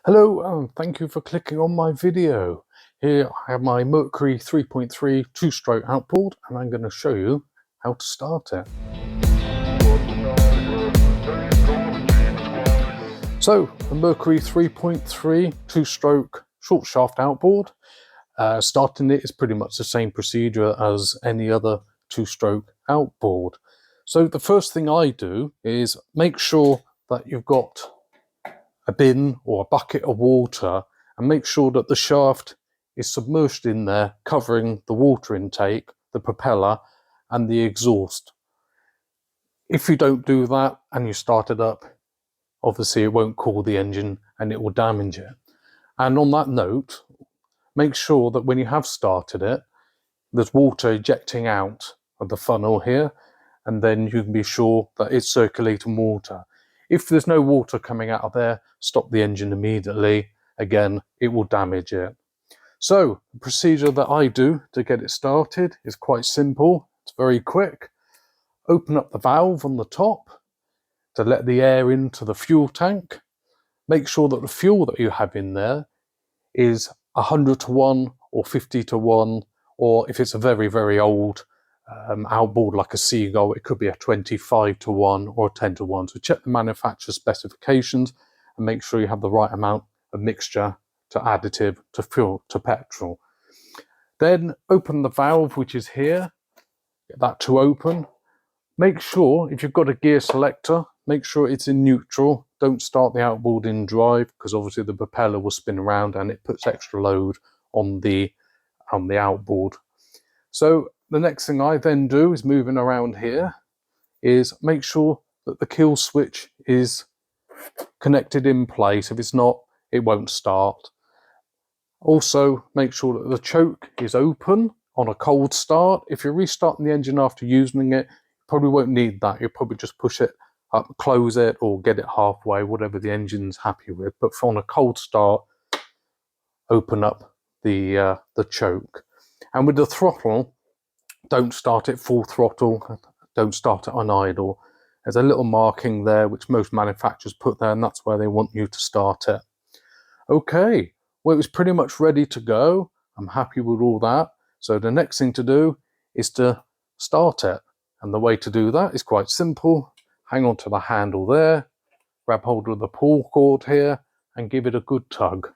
Hello, and thank you for clicking on my video. Here I have my Mercury 3.3 two-stroke outboard, and I'm going to show you how to start it. So, the Mercury 3.3 two-stroke short shaft outboard, starting it is pretty much the same procedure as any other two-stroke outboard. So the first thing I do is make sure that you've got a bin or a bucket of water and make sure that the shaft is submerged in there, covering the water intake, the propeller and the exhaust. If you don't do that and you start it up, obviously it won't cool the engine and it will damage it. And on that note, make sure that when you have started it, there's water ejecting out of the funnel here, and then you can be sure that it's circulating water. If there's no water coming out of there, stop the engine immediately. Again, it will damage it. So the procedure that I do to get it started is quite simple. It's very quick. Open up the valve on the top to let the air into the fuel tank. Make sure that the fuel that you have in there is 100-to-1 or 50-to-1, or if it's a very, very old outboard like a Seagull, it could be a 25-to-1 or a 10-to-1. So check the manufacturer specifications and make sure you have the right amount of mixture to additive to fuel to petrol. Then open the valve, which is here, get that to open. Make sure if you've got a gear selector, make sure it's in neutral. Don't start the outboard in drive, because obviously the propeller will spin around and it puts extra load on the outboard. So the next thing I then do is, moving around here, is make sure that the kill switch is connected in place. If it's not, it won't start. Also, make sure that the choke is open on a cold start. If you're restarting the engine after using it, you probably won't need that. You'll probably just push it up, close it, or get it halfway, whatever the engine's happy with. But on a cold start, open up the choke. And with the throttle, don't start it full throttle, don't start it on idle. There's a little marking there which most manufacturers put there, and that's where they want you to start it. Okay, well, it was pretty much ready to go. I'm happy with all that. So the next thing to do is to start it. And the way to do that is quite simple. Hang on to the handle there, grab hold of the pull cord here and give it a good tug.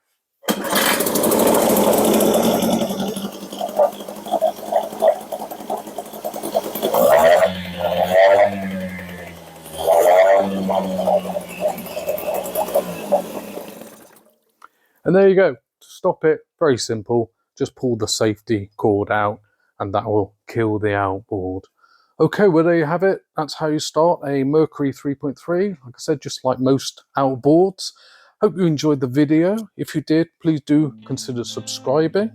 And there you go. To stop it, very simple. Just pull the safety cord out and that will kill the outboard. Okay, well, there you have it. That's how you start a Mercury 3.3. Like I said, just like most outboards. Hope you enjoyed the video. If you did, please do consider subscribing.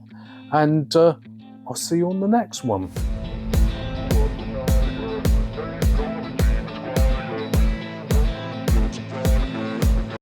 And I'll see you on the next one.